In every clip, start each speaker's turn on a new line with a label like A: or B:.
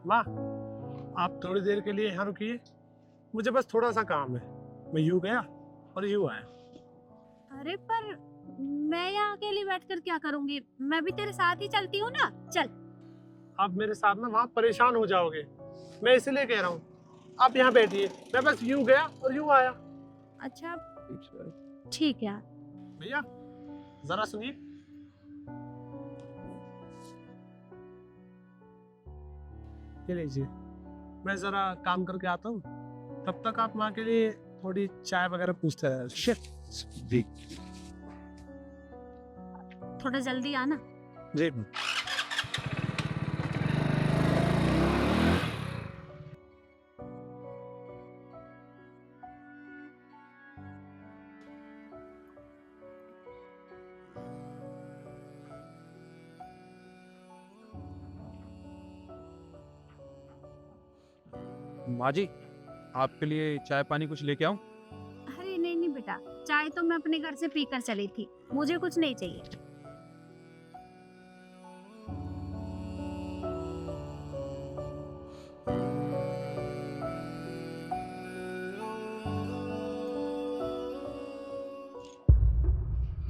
A: माँ, आप थोड़ी देर के लिए यहाँ रुकिए, मुझे बस थोड़ा सा काम है। मैं यूं गया और यूं आया।
B: अरे पर मैं यहाँ अकेली बैठकर क्या करूंगी? मैं भी तेरे साथ ही चलती हूँ ना। चल।
A: आप मेरे साथ ना वहाँ परेशान हो जाओगे, मैं इसलिए कह रहा हूँ आप यहाँ बैठिए। मैं बस यूं गया और यूं आया।
B: अच्छा ठीक है।
A: भैया जरा सुनिए। ये लीजिए, मैं जरा काम करके आता हूँ, तब तक आप माँ के लिए थोड़ी चाय वगैरह पूछते रहे।
C: जी
B: थोड़ा जल्दी आना।
A: जी।
C: माँ जी, आपके लिए चाय पानी कुछ लेके आऊं?
B: अरे नहीं नहीं बेटा, चाय तो मैं अपने घर से पीकर चली थी, मुझे कुछ नहीं चाहिए।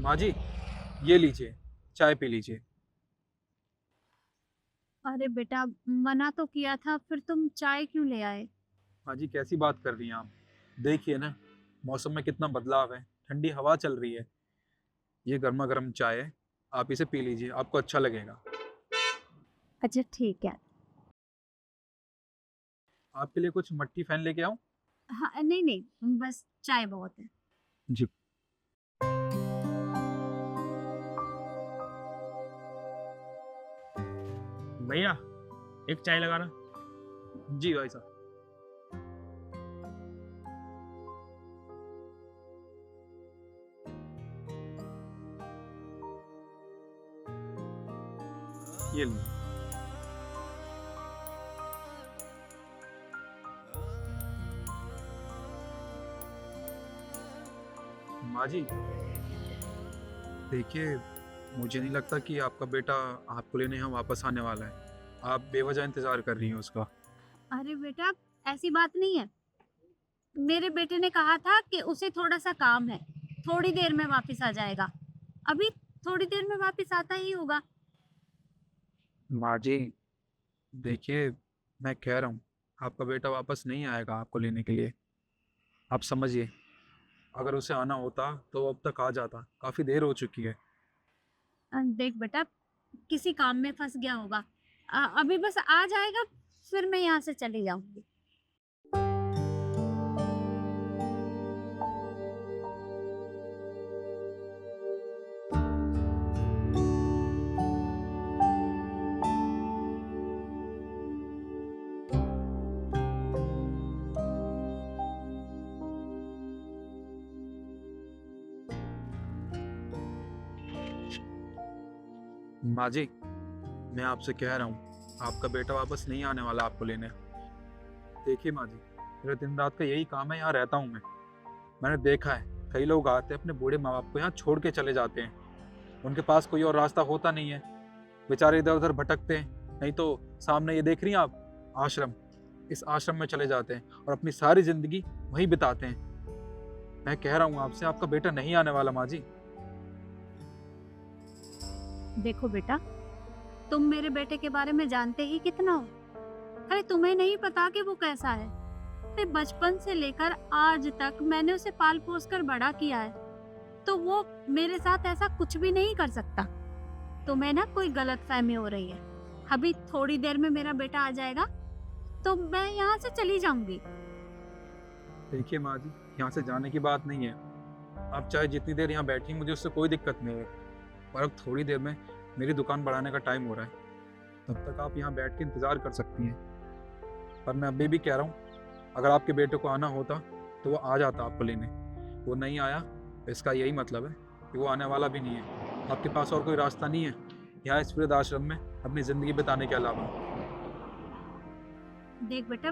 C: माँ जी, ये लीजिए, चाय पी लीजिए।
B: अरे बेटा, मना तो किया था, फिर तुम चाय क्यों ले आए?
C: माँ जी, कैसी बात कर रही हैं आप? देखिए ना, मौसम में कितना बदलाव है, ठंडी हवा चल रही है। ये गर्मा गर्म चाय है, आप इसे पी लीजिए, आपको अच्छा लगेगा।
B: अच्छा ठीक है।
C: आपके लिए कुछ मट्टी फैन लेके आऊं?
B: हाँ नहीं नहीं, बस चाय बहुत है।
C: जी।
A: भैया एक चाय लगाना।
C: जी भाई साहब। ये लीजिए। माँ जी, देखिए, मुझे नहीं लगता कि आपका बेटा आपको लेने यहाँ वापस आने वाला है। आप बेवजह इंतजार कर रही हैं उसका।
B: अरे बेटा, ऐसी बात नहीं है। मेरे बेटे ने कहा था कि उसे थोड़ा सा काम है, थोड़ी देर में वापस आ जाएगा। अभी थोड़ी देर में वापस आता ही होगा।
C: माँ जी, देखिए, मैं कह रहा हूँ, आपका बेटा वापस नहीं आएगा आपको लेने के लिए। आप समझिए, अगर उसे आना होता तो वो अब तक आ जाता। काफ़ी देर हो चुकी है।
B: देख बेटा, किसी काम में फंस गया होगा। अभी बस आ जाएगा, फिर मैं यहाँ से चली जाऊंगी।
C: माँ जी, मैं आपसे कह रहा हूँ, आपका बेटा वापस नहीं आने वाला आपको लेने। देखिए माँ जी, मेरा दिन रात का यही काम है, यहाँ रहता हूँ मैं। मैंने देखा है, कई लोग आते हैं अपने बूढ़े माँ बाप को यहाँ छोड़ के चले जाते हैं। उनके पास कोई और रास्ता होता नहीं है, बेचारे इधर उधर भटकते हैं। नहीं तो सामने ये देख रही हैं आप, आश्रम, इस आश्रम में चले जाते हैं और अपनी सारी जिंदगी वहीं बिताते हैं। मैं कह रहा हूँ आपसे, आपका बेटा नहीं आने वाला माँ जी।
B: देखो बेटा, तुम मेरे बेटे के बारे में जानते ही कितना हो। अरे तुम्हें नहीं पता कि वो कैसा है। अरे बचपन से लेकर आज तक मैंने उसे पाल पोस कर बड़ा किया है, तो वो मेरे साथ ऐसा कुछ भी नहीं कर सकता। तुम्हें ना कोई गलत फहमी हो रही है। अभी थोड़ी देर में मेरा बेटा आ जाएगा, तो मैं यहाँ से चली जाऊंगी।
C: देखिए माँ जी, यहाँ से जाने की बात नहीं है। आप चाहे जितनी देर यहाँ बैठी, मुझे उससे कोई दिक्कत नहीं है। पर अब थोड़ी देर में मेरी दुकान बढ़ाने का टाइम हो रहा है, तब तक आप यहाँ बैठ के इंतज़ार कर सकती हैं। पर मैं अभी भी कह रहा हूँ, अगर आपके बेटे को आना होता तो वो आ जाता आपको लेने। वो नहीं आया तो इसका यही मतलब है कि वो आने वाला भी नहीं है। आपके पास और कोई रास्ता नहीं है यहाँ इस वृद्ध आश्रम में अपनी ज़िंदगी बिताने के अलावा।
B: देख बेटा,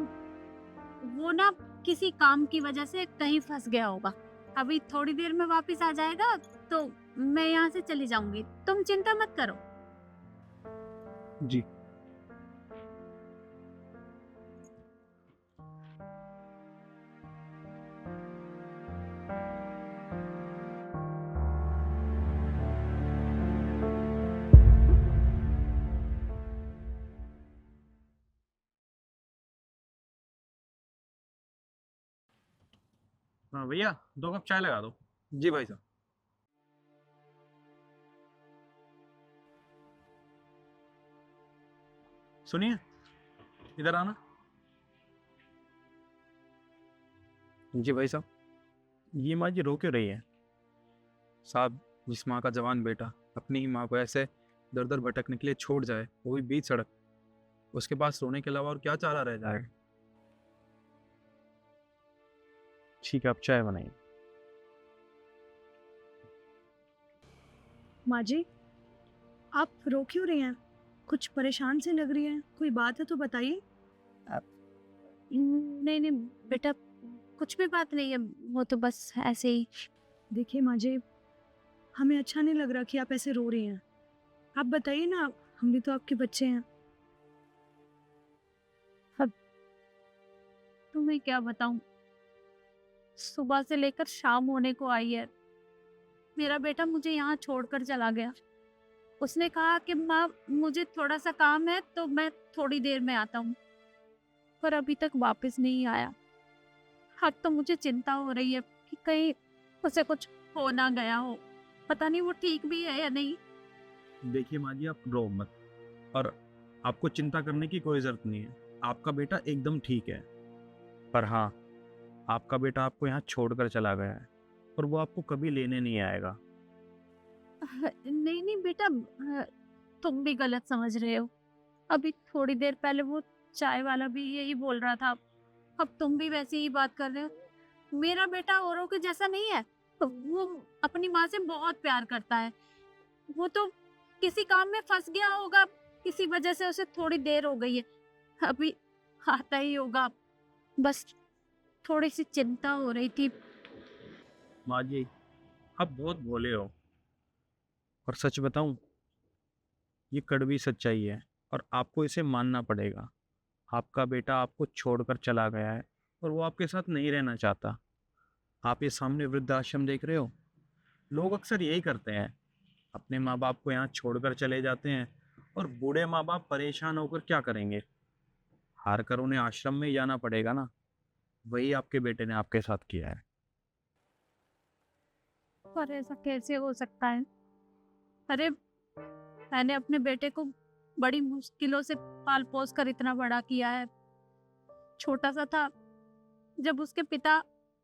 B: वो ना किसी काम की वजह से कहीं फंस गया होगा। अभी थोड़ी देर में वापस आ जाएगा, तो मैं यहाँ से चली जाऊंगी। तुम चिंता मत करो।
C: जी।
A: हाँ भैया, 2 कप चाय लगा दो।
C: जी भाई साहब।
A: सुनिए, इधर आना।
C: जी भाई साहब।
A: ये माँ जी रो क्यों रही है?
C: साहब, जिस माँ का जवान बेटा अपनी ही माँ को ऐसे दर दर भटकने के लिए छोड़ जाए, वो भी बीच सड़क, उसके पास रोने के अलावा और क्या चारा रह जाएगा।
A: ठीक है, आप चाय बनाइए।
D: माँ जी, आप रो क्यों रही हैं? कुछ परेशान से लग रही हैं। कोई बात है तो बताइए।
B: नहीं नहीं बेटा, कुछ भी बात नहीं है, वो तो बस ऐसे ही।
D: देखिए माँ जी, हमें अच्छा नहीं लग रहा कि आप ऐसे रो रही हैं। आप बताइए ना, हम भी तो आपके बच्चे हैं।
B: तुम्हें क्या बताऊं, सुबह से लेकर शाम होने को आई है, मेरा बेटा मुझे यहाँ छोड़कर चला गया। उसने कहा कि माँ मुझे थोड़ा सा काम है तो मैं थोड़ी देर में आता हूँ, पर अभी तक वापस नहीं आया। हाँ, तो मुझे चिंता हो रही है कि कहीं उसे कुछ हो ना गया हो। पता नहीं वो ठीक भी है या नहीं।
A: देखिए माँ जी, आप रो मत, और आपको चिंता करने की कोई ज़रूरत नहीं है। आपका बेटा एकदम ठीक है। पर हाँ, आपका बेटा आपको यहाँ छोड़कर चला गया है और वो आपको कभी लेने नहीं आएगा।
B: नहीं नहीं बेटा, तुम भी गलत समझ रहे हो। अभी थोड़ी देर पहले वो चाय वाला भी यही बोल रहा था, अब तुम भी वैसी ही बात कर रहे हो। मेरा बेटा औरों के जैसा नहीं है, वो अपनी माँ से बहुत प्यार करता है। वो तो किसी काम में फंस गया होगा, किसी वजह से उसे थोड़ी देर हो गई है, अभी आता ही होगा। बस थोड़ी सी चिंता हो रही थी।
A: माँ जी, आप बहुत भोले हो, और सच बताऊं, ये कड़वी सच्चाई है और आपको इसे मानना पड़ेगा। आपका बेटा आपको छोड़कर चला गया है और वो आपके साथ नहीं रहना चाहता। आप ये सामने वृद्धाश्रम देख रहे हो, लोग अक्सर यही करते हैं, अपने माँ बाप को यहाँ छोड़कर चले जाते हैं, और बूढ़े माँ बाप परेशान होकर क्या करेंगे? हार कर उन्हें आश्रम में ही जाना पड़ेगा ना। वही आपके बेटे ने आपके साथ किया है।
B: पर ऐसा कैसे हो सकता है? अरे, मैंने अपने बेटे को बड़ी मुश्किलों से पाल पोस कर इतना बड़ा किया है। छोटा सा था जब उसके पिता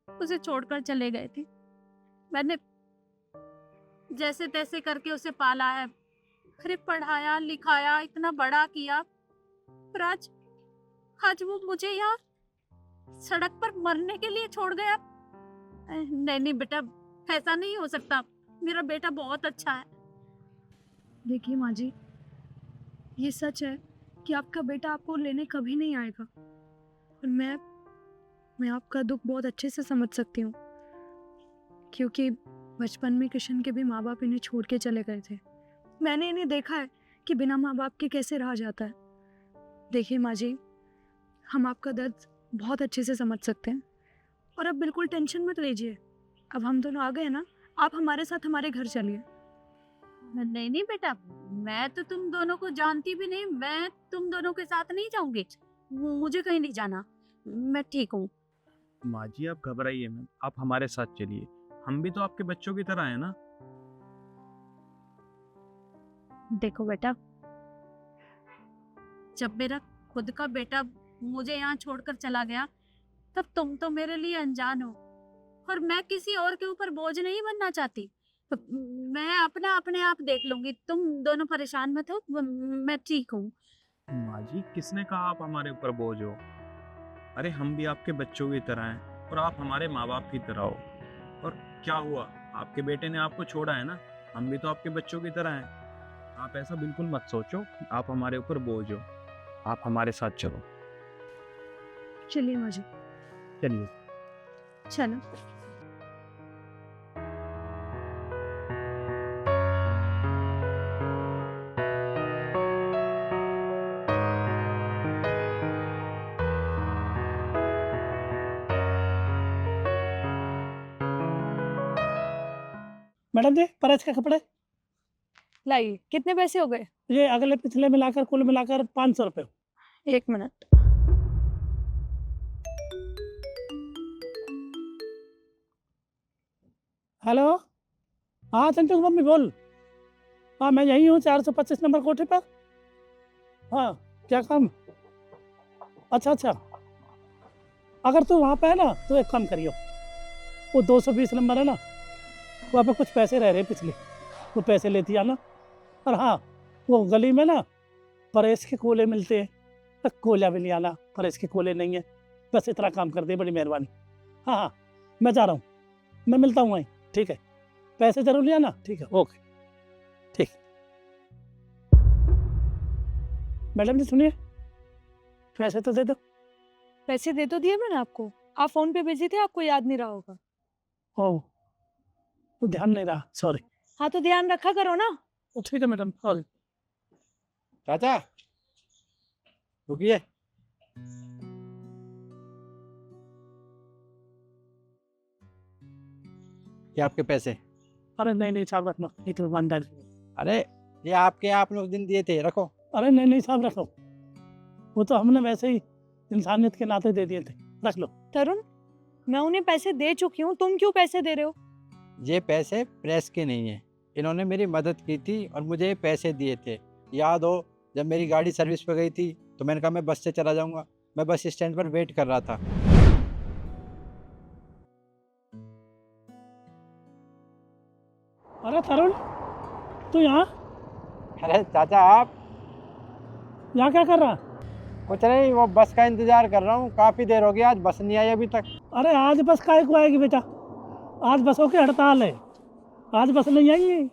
B: उसे छोड़कर चले गए थे। मैंने जैसे तैसे करके उसे पाला है, फिर पढ़ाया लिखाया, इतना बड़ा किया, पर आज आज वो मुझे यहाँ सड़क पर मरने के लिए छोड़ गया। नहीं नहीं बेटा, ऐसा नहीं हो सकता। मेरा बेटा बहुत अच्छा है।
D: देखिए माँ जी, ये सच है कि आपका बेटा आपको लेने कभी नहीं आएगा, और मैं आपका दुख बहुत अच्छे से समझ सकती हूँ, क्योंकि बचपन में किशन के भी माँ बाप इन्हें छोड़ के चले गए थे। मैंने इन्हें देखा है कि बिना माँ बाप के कैसे रहा जाता है। देखिए माँ जी, हम आपका दर्द बहुत अच्छे से समझ सकते हैं, और अब बिल्कुल टेंशन मत लीजिए। अब हम दोनों आ गए ना, आप हमारे साथ हमारे घर चलिए।
B: नहीं नहीं बेटा, मैं तो तुम दोनों को जानती भी नहीं, मैं तुम दोनों के साथ नहीं जाऊंगी। मुझे कहीं नहीं जाना, मैं ठीक हूँ।
A: माँ जी, आप घबराइए मत, आप हमारे साथ चलिए। हम भी तो आपके बच्चों की तरह हैं ना।
B: देखो बेटा, जब मेरा खुद का बेटा मुझे यहाँ छोड़कर चला गया, तब तुम तो मेरे लिए अनजान हो, और मैं किसी और के ऊपर बोझ नहीं बनना चाहती। मैं अपना अपने आप देख लूंगी, तुम दोनों परेशान मत हो, मैं ठीक हूँ।
A: माँ जी, किसने कहा आप हमारे ऊपर बोझ हो? अरे, हम भी आपके बच्चों की तरह हैं और आप हमारे माँ बाप की तरह हो। और क्या हुआ, आपके बेटे ने आपको छोड़ा है ना, हम भी तो आपके बच्चों की तरह हैं। आप ऐसा बिल्कुल मत सोचो, आप हमारे ऊपर बोझ हो। आप हमारे साथ चलो।
D: चलिए माँ जी।
A: चलिए।
D: चलो।
E: मैडम जी, प्रेस के कपड़े
D: लाइए, कितने पैसे हो गए?
E: ये अगले पिछले मिलाकर कुल मिलाकर 500 रुपये।
D: 1 मिनट।
E: हेलो, हाँ चंचू की मम्मी बोल। हाँ मैं यहीं हूँ 425 नंबर कोठे पर। हाँ क्या काम? अच्छा अच्छा, अगर तू वहाँ पे है ना तो एक काम करियो, वो 220 नंबर है ना, वहाँ पे कुछ पैसे रह रहे पिछले, वो पैसे लेती आना। और हाँ, वो गली में ना परेश के कोले मिलते हैं, तो कोला भी नहीं आना, परेश के कोले नहीं है। बस इतना काम कर दे, बड़ी मेहरबानी। हाँ हाँ मैं जा रहा हूँ, मैं मिलता हूँ वहीं, ठीक है। पैसे जरूर ले आना, ठीक है, ओके ठीक। मैडम जी सुनिए, पैसे तो दे दो।
D: पैसे दे तो दिए मैंने आपको, आप फोन पे बिजी थे, आपको याद नहीं रहा होगा।
E: ओ, तो ध्यान नहीं रहा, सॉरी।
D: हाँ तो ध्यान रखा करो ना।
E: तो ठीक है मैडम, सॉरी।
C: चाचा रुकिए। ये आपके पैसे।
E: अरे नहीं नहीं साहब रखना, नहीं तो ईमानदारी।
C: अरे ये आपके, आपने उस दिन दिए थे, रखो।
E: अरे नहीं नहीं साहब रखो, वो तो हमने वैसे ही इंसानियत के नाते दे दिए थे, रख लो।
D: तरुण, मैं उन्हें पैसे दे चुकी हूँ, तुम क्यों पैसे दे रहे हो?
C: ये पैसे प्रेस के नहीं है, इन्होंने मेरी मदद की थी और मुझे ये पैसे दिए थे। याद हो जब मेरी गाड़ी सर्विस पे गई थी तो मैंने कहा मैं बस से चला जाऊंगा, मैं बस स्टैंड पर वेट कर रहा था।
E: अरे तरुण, तू यहाँ
C: अरे चाचा आप?
E: यहाँ क्या कर रहा?
C: कुछ नहीं, वो बस का इंतजार कर रहा हूँ, काफ़ी देर हो गई, आज बस नहीं आई अभी तक।
E: अरे आज बस काहे को आएगी बेटा, आज बसों की हड़ताल है, आज बस नहीं आएगी।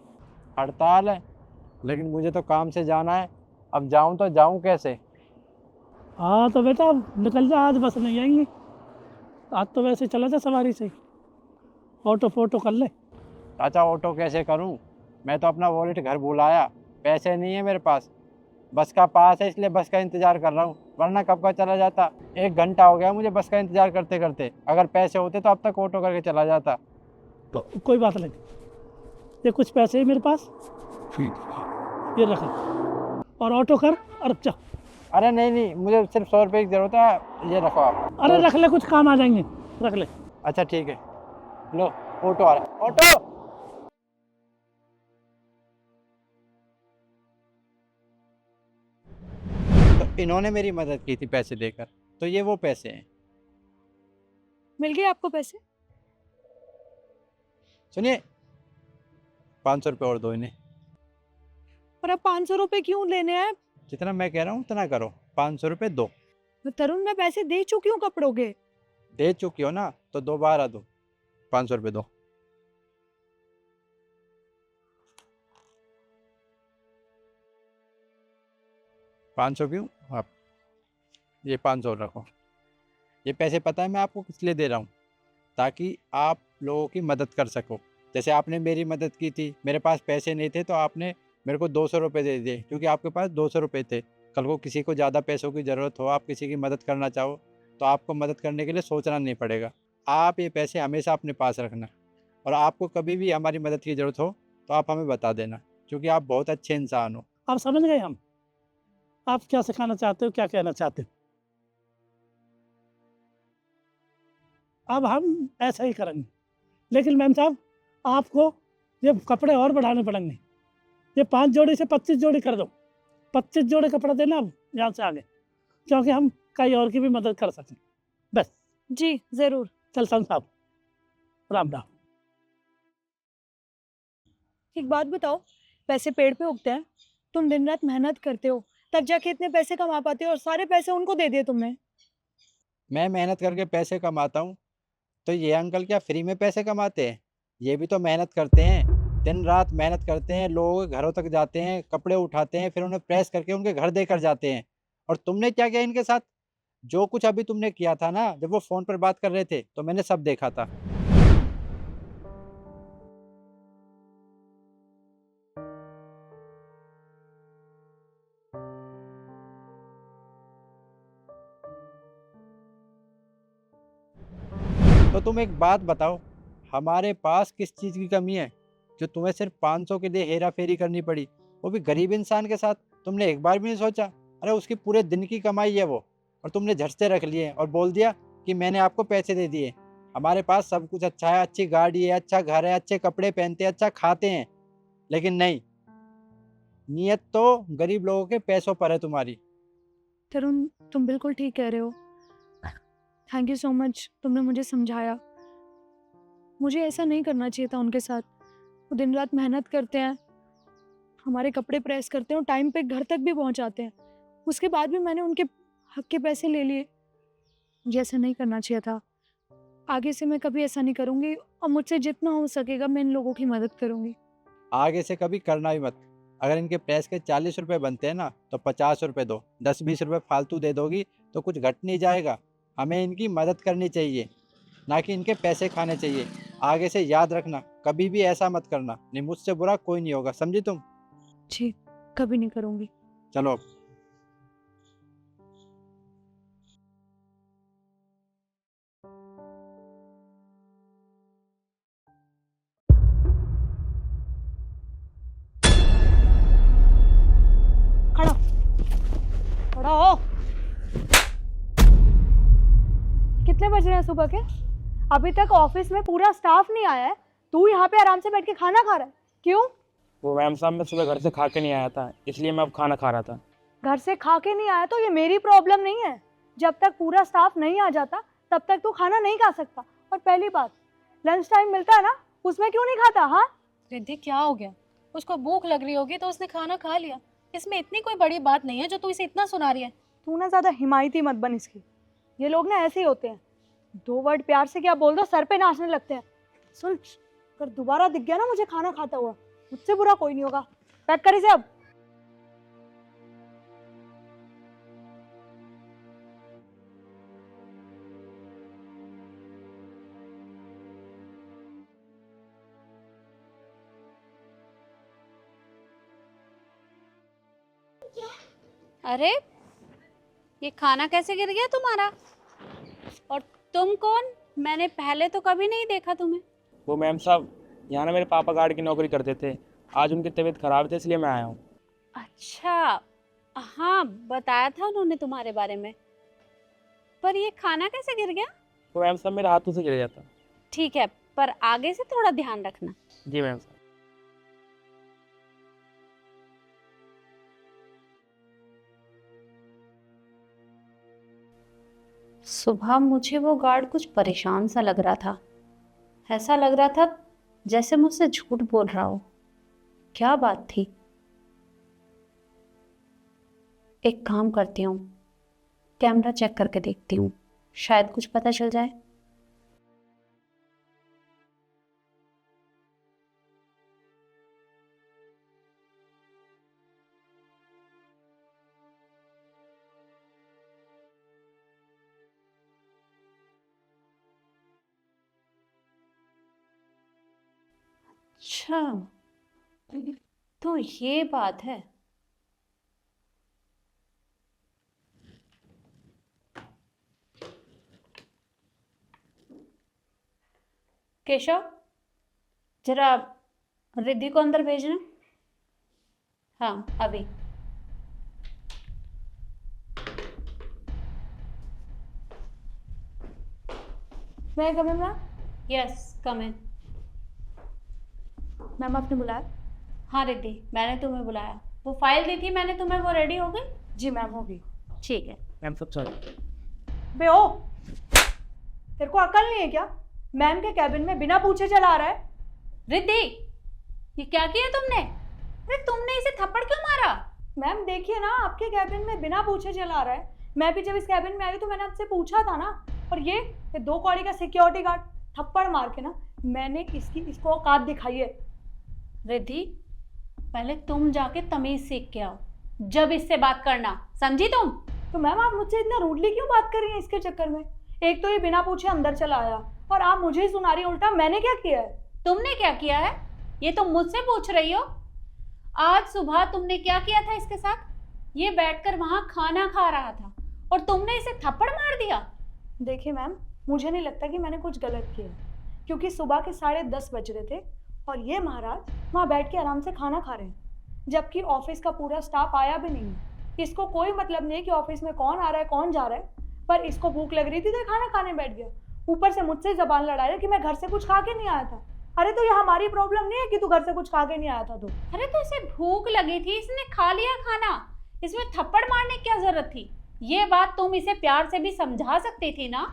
C: हड़ताल है, लेकिन मुझे तो काम से जाना है, अब जाऊँ तो जाऊँ कैसे?
E: हाँ तो बेटा अब निकल जा, आज बस नहीं आएंगी। आज तो वैसे चला जा सवारी से, ऑटो फोटो कर ले।
C: चाचा ऑटो कैसे करूँ? मैं तो अपना वॉलेट घर भुलाया, पैसे नहीं है मेरे पास। बस का पास है इसलिए बस का इंतज़ार कर रहा हूँ, वरना कब का चला जाता। 1 घंटा हो गया मुझे बस का इंतज़ार करते करते, अगर पैसे होते तो अब तक ऑटो करके चला जाता।
E: तो कोई बात नहीं, ये कुछ पैसे है मेरे पास, ये रख और ऑटो कर और जा।
C: अरे नहीं नहीं, मुझे सिर्फ 100 रुपये की ज़रूरत है, ये रखो आप।
E: अरे रख ले, कुछ काम आ जाएंगे, रख ले।
C: अच्छा ठीक है, लो ऑटो आ रहा है, ऑटो। तो इन्होंने मेरी मदद की थी पैसे देकर, तो ये वो पैसे हैं।
D: मिल गए आपको पैसे?
C: सुनिए, 500 रुपये और दो इन्हें।
D: और अब 500 रुपए क्यों लेने हैं?
C: जितना मैं कह रहा हूँ उतना करो, 500 रुपये दो।
D: तरुण, मैं पैसे दे चुकी हूँ कपड़ों के।
C: दे चुकी हो ना, तो दोबारा दो, 500 रुपये दो। पाँच सौ क्यों आप, ये 500 रखो। ये पैसे पता है मैं आपको किस लिए दे रहा हूँ? ताकि आप लोगों की मदद कर सको। जैसे आपने मेरी मदद की थी, मेरे पास पैसे नहीं थे तो आपने मेरे को 200 रुपये दे दिए, क्योंकि आपके पास 200 रुपये थे। कल को किसी को ज़्यादा पैसों की ज़रूरत हो, आप किसी की मदद करना चाहो, तो आपको मदद करने के लिए सोचना नहीं पड़ेगा। आप ये पैसे हमेशा अपने पास रखना, और आपको कभी भी हमारी मदद की ज़रूरत हो तो आप हमें बता देना, क्योंकि आप बहुत अच्छे इंसान हो।
E: आप समझ गए हम, आप क्या सिखाना चाहते हो, क्या कहना चाहते हो? अब हम ऐसा ही करेंगे, लेकिन मैम साहब आपको ये कपड़े और बढ़ाने पड़ेंगे। ये 5 जोड़ी से 25 जोड़ी कर दो, 25 जोड़ी कपड़ा देना अब यहाँ से आगे, क्योंकि हम कई और की भी मदद कर सकें। बस
D: जी जरूर।
E: चल साहब, राम राम।
D: एक बात बताओ, पैसे पेड़ पे उगते हैं? तुम दिन रात मेहनत करते हो, तब जाके इतने पैसे कमा पाते हो, और सारे पैसे उनको दे दिए तुमने।
C: मैं मेहनत करके पैसे कमाता हूँ, तो ये अंकल क्या फ्री में पैसे कमाते हैं? ये भी तो मेहनत करते हैं, दिन रात मेहनत करते हैं, लोगों के घरों तक जाते हैं, कपड़े उठाते हैं, फिर उन्हें प्रेस करके उनके घर देकर जाते हैं। और तुमने क्या किया इनके साथ? जो कुछ अभी तुमने किया था ना, जब वो फ़ोन पर बात कर रहे थे तो मैंने सब देखा था। तो तुम एक बात बताओ, हमारे पास किस चीज़ की कमी है जो तुम्हें सिर्फ 500 के लिए हेरा फेरी करनी पड़ी, वो भी गरीब इंसान के साथ? तुमने एक बार भी नहीं सोचा? अरे उसकी पूरे दिन की कमाई है वो, और तुमने झट से रख लिए और बोल दिया कि मैंने आपको पैसे दे दिए।
F: हमारे पास सब कुछ अच्छा है, अच्छी गाड़ी है, अच्छा घर है, अच्छे कपड़े पहनते हैं, अच्छा खाते हैं, लेकिन नहीं, नियत तो गरीब लोगों के पैसों पर है तुम्हारी।
D: तरुण, तुम बिल्कुल ठीक कह रहे हो। थैंक यू सो मच, तुमने मुझे समझाया। मुझे ऐसा नहीं करना चाहिए था उनके साथ। वो दिन रात मेहनत करते हैं, हमारे कपड़े प्रेस करते हैं और टाइम पे घर तक भी पहुंचाते हैं। उसके बाद भी मैंने उनके हक के पैसे ले लिए। मुझे ऐसा नहीं करना चाहिए था। आगे से मैं कभी ऐसा नहीं करूँगी और मुझसे जितना हो सकेगा मैं इन लोगों की मदद करूँगी।
F: आगे से कभी करना भी मत। अगर इनके प्रेस के 40 रुपए बनते हैं ना, तो 50 रुपए दो, 10-20 रुपए फालतू दे दोगी तो कुछ घट नहीं जाएगा। हमें इनकी मदद करनी चाहिए, ना कि इनके पैसे खाने चाहिए। आगे से याद रखना, कभी भी ऐसा मत करना, नहीं मुझसे बुरा कोई नहीं होगा, समझी तुम?
D: जी, कभी नहीं करूँगी।
F: चलो अब।
D: खड़ा खड़ा हो। कितने बज रहे हैं सुबह के? अभी तक ऑफिस में पूरा स्टाफ नहीं आया है, तू यहाँ पे आराम से बैठ के खाना खा रहा है, क्यों?
G: वो मैम साहब मैं सुबह घर से खा के नहीं आया था, इसलिए मैं अब खाना खा रहा था।
D: घर से खा के नहीं आया तो ये मेरी प्रॉब्लम नहीं है। जब तक पूरा स्टाफ नहीं आ जाता तब तक तू खाना नहीं खा सकता। और पहली बात, लंच टाइम मिलता है ना, उसमें क्यों नहीं खाता? हाँ,
H: रिद्धि क्या हो गया? उसको भूख लग रही होगी तो उसने खाना खा लिया। इसमें इतनी कोई बड़ी बात नहीं है जो तू इसे इतना सुना रही है।
D: तू ना ज्यादा हिमायती मत बन इसकी। ये लोग ना ऐसे ही होते हैं, 2 वर्ड प्यार से क्या बोल दो सर पे नाचने लगते हैं। सुन, अगर दोबारा दिख गया ना मुझे खाना खाता हुआ, मुझसे बुरा कोई नहीं होगा। पैक कर इसे अब।
B: अरे ये खाना कैसे गिर गया तुम्हारा? और तुम कौन? मैंने पहले तो कभी नहीं देखा तुम्हें।
G: वो मैम साहब यहाँ ना मेरे पापा गार्ड की नौकरी करते थे, आज उनकी तबीयत खराब थी इसलिए मैं आया हूँ।
B: अच्छा, हाँ बताया था उन्होंने तुम्हारे बारे में। पर ये खाना कैसे गिर गया?
G: वो मैम साहब मेरे हाथों से गिर जाता।
B: ठीक है, पर आगे से थोड़ा ध्यान रखना।
G: जी मैम साहब।
B: सुबह मुझे वो गार्ड कुछ परेशान सा लग रहा था। ऐसा लग रहा था जैसे मुझसे झूठ बोल रहा हो। क्या बात थी? एक काम करती हूँ, कैमरा चेक करके देखती हूँ, शायद कुछ पता चल जाए। अच्छा, तो ये बात है। केशव, जरा रिद्धि को अंदर भेजना। हाँ, अभी।
D: मैं come in ma'am?
B: Yes, come in.
D: Ma'am आपने बुलाया?
B: हाँ रिद्धि, मैंने तुम्हें बुलाया। वो फाइल दी थी मैंने तुम्हें, वो रेडी हो गई?
D: जी मैम, होगी।
B: ठीक है।
G: मैम साहब सॉरी।
D: बे ओ, तेरे को अकल नहीं है क्या? मैम के कैबिन में बिना पूछे चला रहा है।
B: रिद्धि, ये क्या किया तुमने? अरे तुमने इसे थप्पड़ क्यों मारा?
D: मैम देखिए ना, आपके कैबिन में बिना पूछे चला रहा है। मैं भी जब इस कैबिन में आई तो मैंने आपसे पूछा था ना। और ये 2 कौड़ी का सिक्योरिटी गार्ड थप्पड़ मार के ना, मैंने इसको औकात दिखाई है।
B: रिद्धि, पहले तुम जाके तमीज सीख के आओ, जब इससे बात करना, समझी तुम?
D: तो मैम आप मुझसे इतना रूडली क्यों बात कर रही हैं इसके चक्कर में? एक तो ये बिना पूछे अंदर चला आया और आप मुझे ही सुना रही उल्टा। मैंने क्या किया है?
B: तुमने क्या किया है ये तुम मुझसे पूछ रही हो? आज सुबह तुमने क्या किया था इसके साथ? ये बैठकर वहां खाना खा रहा था और तुमने इसे थप्पड़ मार दिया।
D: देखिए मैम, मुझे नहीं लगता कि मैंने कुछ गलत किया, क्योंकि सुबह के 10:30 बज रहे थे और ये महाराज वहाँ बैठ के आराम से खाना खा रहे हैं, जबकि ऑफिस का पूरा स्टाफ आया भी नहीं है। इसको कोई मतलब नहीं है कि ऑफिस में कौन आ रहा है कौन जा रहा है, पर इसको भूख लग रही थी तो खाना खाने बैठ गया। ऊपर से मुझसे जबान लड़ा रहे कि मैं घर से कुछ खा के नहीं आया था। अरे तो ये हमारी प्रॉब्लम नहीं है कि तू घर से कुछ खा के नहीं आया था। तो
B: अरे तो इसे भूख लगी थी, इसने खा लिया खाना, इसमें थप्पड़ मारने की क्या जरूरत थी? ये बात तुम इसे प्यार से भी समझा सकती थी ना।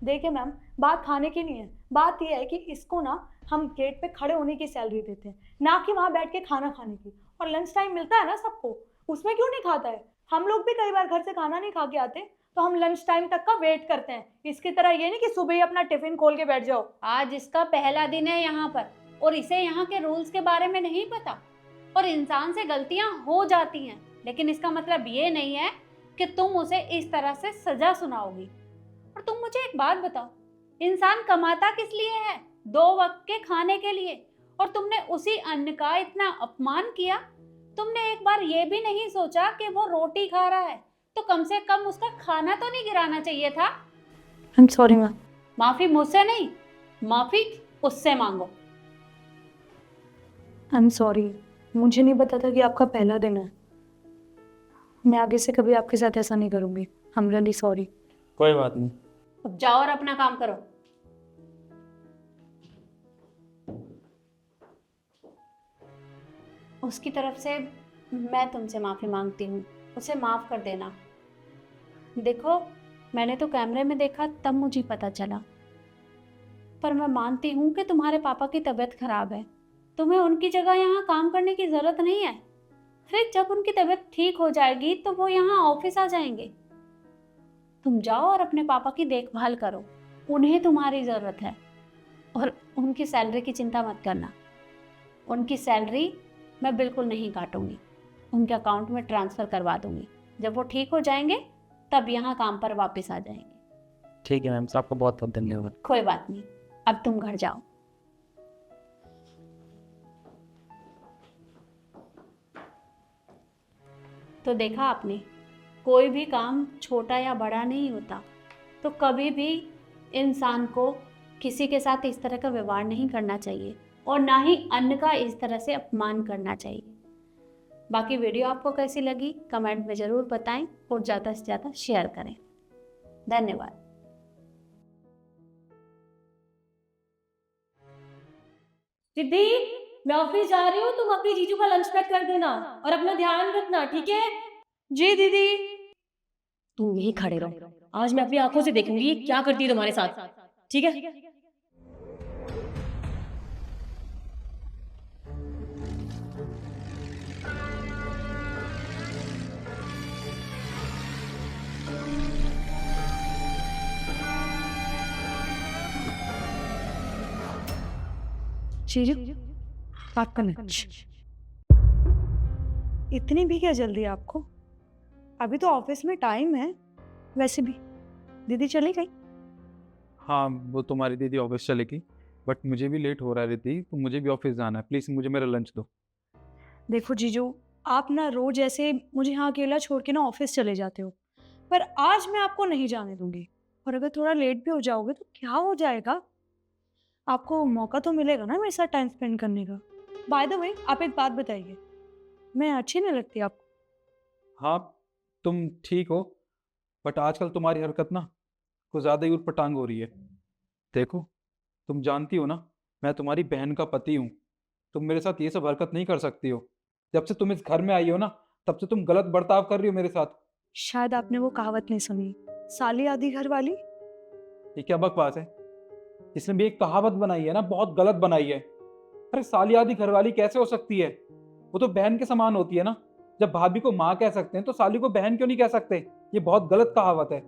D: देखिए मैम, बात खाने की नहीं है, बात यह है कि इसको ना हम गेट पे खड़े होने की सैलरी देते हैं, ना कि वहाँ बैठ के खाना खाने की। और लंच टाइम मिलता है ना सबको, उसमें क्यों नहीं खाता है? हम लोग भी कई बार घर से खाना नहीं खा के आते, तो हम लंच टाइम तक का वेट करते हैं। इसकी तरह ये नहीं कि सुबह ही अपना टिफिन खोल के बैठ जाओ।
B: आज इसका पहला दिन है यहाँ पर और इसे यहाँ के रूल्स के बारे में नहीं पता। और इंसान से गलतियां हो जाती हैं, लेकिन इसका मतलब ये नहीं है कि तुम उसे इस तरह से सजा सुनाओगी। और तुम मुझे एक बात बताओ, इंसान कमाता किस लिए है? 2 वक्त के खाने के लिए। और तुमने उसी अन्न का इतना अपमान किया। तुमने एक बार ये भी नहीं सोचा कि वो रोटी खा रहा है, तो कम से कम उसका खाना तो नहीं गिराना चाहिए था।
D: I am sorry ma'am.
B: माफी मुझसे नहीं, माफी उससे मांगो।
D: आई एम सॉरी, मुझे नहीं पता था कि आपका पहला दिन है। मैं आगे से कभी आपके साथ ऐसा नहीं करूँगी। I am really sorry.
G: कोई बात नहीं।
B: अब जाओ और अपना काम करो। उसकी तरफ से मैं तुमसे माफ़ी मांगती हूँ, उसे माफ़ कर देना। देखो, मैंने तो कैमरे में देखा तब मुझे पता चला, पर मैं मानती हूँ कि तुम्हारे पापा की तबीयत खराब है, तुम्हें उनकी जगह यहाँ काम करने की ज़रूरत नहीं है। फिर जब उनकी तबीयत ठीक हो जाएगी तो वो यहाँ ऑफिस आ जाएंगे। तुम जाओ और अपने पापा की देखभाल करो, उन्हें तुम्हारी ज़रूरत है। और उनकी सैलरी की चिंता मत करना, उनकी सैलरी मैं बिल्कुल नहीं काटूंगी, उनके अकाउंट में ट्रांसफ़र करवा दूंगी। जब वो ठीक हो जाएंगे तब यहाँ काम पर वापस आ जाएंगे।
G: ठीक है मैम, आपका बहुत बहुत धन्यवाद।
B: कोई बात नहीं, अब तुम घर जाओ। तो देखा आपने, कोई भी काम छोटा या बड़ा नहीं होता, तो कभी भी इंसान को किसी के साथ इस तरह का व्यवहार नहीं करना चाहिए और ना ही अन्न का इस तरह से अपमान करना चाहिए। बाकी वीडियो आपको कैसी लगी कमेंट में ज़रूर बताएं और ज़्यादा से ज़्यादा शेयर करें। धन्यवाद।
H: दीदी, मैं ऑफिस जा रही हूँ, तुम अपनी जीजू का लंच पैक कर देना और अपना ध्यान रखना, ठीक है?
D: जी दीदी।
H: तुम यहीं खड़े रहो, आज मैं अपनी आंखों से देखूंगी ये क्या करती है तुम्हारे साथ, ठीक है?
D: जीजू, आपका लंच। इतनी भी क्या जल्दी है आपको? अभी तो ऑफिस में टाइम है। वैसे भी दीदी चली गई?
C: हाँ, वो तुम्हारी दीदी ऑफिस चलेगी, बट मुझे भी लेट हो रहा है रिद्धि, तो मुझे भी ऑफिस जाना है। प्लीज़ मुझे मेरा लंच दो।
D: देखो जीजू, आप ना रोज ऐसे मुझे यहाँ अकेला छोड़ के ना ऑफिस चले जाते हो, पर आज मैं आपको नहीं जाने दूंगी। और अगर थोड़ा लेट भी हो जाओगे तो क्या हो जाएगा? आपको मौका तो मिलेगा ना मेरे साथ टाइम स्पेंड करने का। बाय द वे, आप एक बात बताइए, मैं अच्छी नहीं लगती आपको?
C: हाँ, तुम ठीक हो, बट आजकल तुम्हारी हरकत ना कुछ ज़्यादा ही ऊटपटांग हो रही है। देखो, तुम जानती हो ना, मैं तुम्हारी बहन का पति हूँ। तुम मेरे साथ ये सब हरकत नहीं कर सकती हो। जब से तुम इस घर में आई हो ना, तब से तुम गलत बर्ताव कर रही हो मेरे साथ।
D: शायद आपने वो कहावत नहीं सुनी, साली आधी घर वाली।
C: ये क्या बकवास है? इसने भी एक कहावत बनाई है ना, बहुत गलत बनाई है। अरे साली आधी घरवाली कैसे हो सकती है? वो तो बहन के समान होती है ना। जब भाभी को माँ कह सकते हैं तो साली को बहन क्यों नहीं कह सकते? ये बहुत गलत कहावत है।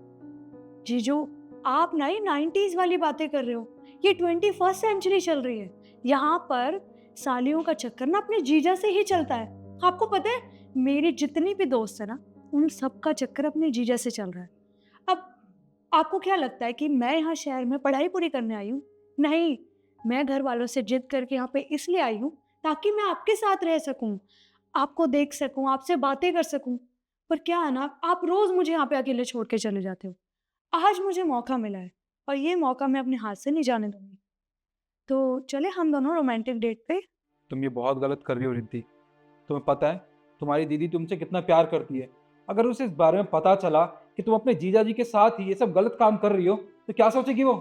D: जीजू, आप ना ये 90s वाली बातें कर रहे हो, ये 21st सेंचुरी चल रही है। यहाँ पर सालियों का चक्कर ना अपने जीजा से ही चलता है। आपको पता है, मेरी जितनी भी दोस्त है ना, उन सब का चक्कर अपने जीजा से चल रहा है। अब आपको क्या लगता है कि मैं यहाँ शहर में पढ़ाई पूरी करने आई हूँ? नहीं, मैं घर वालों से जिद करके यहाँ पे इसलिए आई हूँ ताकि मैं आपके साथ रह सकूँ, आपको देख सकूँ, आपसे बातें कर सकूँ। पर क्या है ना, आप रोज मुझे यहाँ पे अकेले छोड़ के चले जाते हो। आज मुझे मौका मिला है और ये मौका मैं अपने हाथ से नहीं जाने दूंगी। तो चले हम दोनों रोमांटिक डेट पे।
C: तुम ये बहुत गलत कर रही हो रिद्धि। तुम्हें पता है तुम्हारी दीदी तुमसे कितना प्यार करती है। अगर उसे इस बारे में पता चला कि तुम अपने जीजा जी के साथ ही ये सब गलत काम कर रही हो तो क्या सोचेगी वो?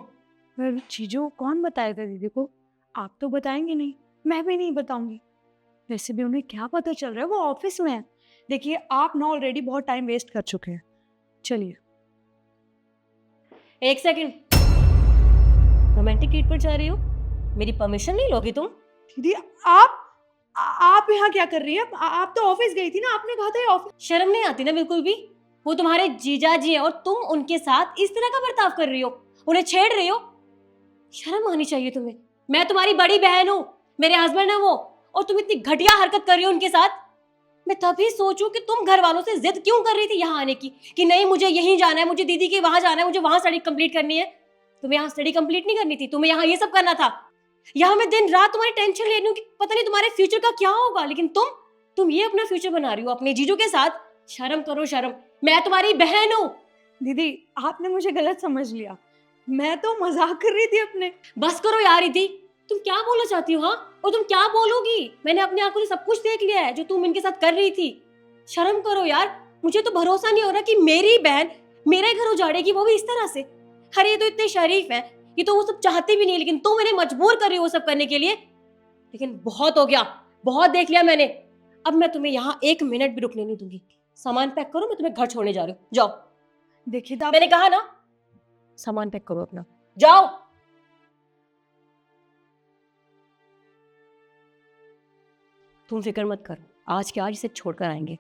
D: पर चीजों कौन बताएगा दीदी को? आप तो बताएंगे नहीं, मैं भी नहीं बताऊंगी। वैसे भी उन्हें क्या पता चल रहा है, वो ऑफिस में है। देखिए आप ना ऑलरेडी बहुत टाइम वेस्ट कर चुके हैं। चलिए।
I: एक सेकंड, रोमांटिक डेट पर जा रही हो? मेरी परमिशन नहीं लोगी तुम?
D: दीदी आप यहाँ क्या कर रही हैं? आप तो ऑफिस गई थी ना, आपने कहा था ये ऑफिस।
I: शर्म नहीं आती ना बिल्कुल भी? वो तुम्हारे जीजा जी हैं और तुम उनके साथ इस तरह का बर्ताव कर रही हो, उन्हें छेड़ रही हो। शर्म आनी चाहिए तुम्हें। मैं तुम्हारी बड़ी बहन हूँ, मेरे हस्बैंड है वो, और तुम इतनी घटिया हरकत कर रही हो उनके साथ। मैं तभी सोचूं कि तुम घर वालों से जिद क्यों कर रही थी यहाँ आने की, कि नहीं मुझे यहीं जाना है, मुझे दीदी के वहां जाना है, मुझे वहां स्टडी कंप्लीट करनी है। तुम्हें यहाँ स्टडी कंप्लीट नहीं करनी थी, तुम्हें यहाँ ये सब करना था। यहाँ मैं दिन रात तुम्हारी टेंशन ले रही हूँ कि पता नहीं तुम्हारे फ्यूचर का क्या होगा, लेकिन तुम ये अपना फ्यूचर बना रही हो अपने जीजू के साथ। शर्म करो शर्म, मैं तुम्हारी बहन हूँ।
D: दीदी आपने मुझे गलत समझ लिया, मैं तो मजाक कर रही थी अपने।
I: बस करो यार रिद्धि, तुम क्या बोलना चाहती हो? हाँ, और तुम क्या बोलोगी? मैंने अपनी आंखों से सब कुछ देख लिया है जो तुम इनके साथ कर रही थी। शर्म करो यार, मुझे तो भरोसा नहीं हो रहा कि मेरी बहन मेरे घर उजाड़ेगी, वो भी इस तरह से। अरे ये तो इतने शरीफ हैं, ये तो वो सब चाहते भी नहीं, लेकिन तुम इन्हें मजबूर कर रही हो वो सब करने के लिए। लेकिन बहुत हो गया, बहुत देख लिया मैंने। अब मैं तुम्हें यहाँ 1 मिनट भी रुकने नहीं दूंगी। सामान पैक करो, मैं तुम्हें घर छोड़ने जा रही हूँ। जाओ।
D: देखिए
I: मैंने कहा ना, सामान पैक करो अपना, जाओ। तुम फिक्र मत करो, आज के आज इसे छोड़कर आएंगे।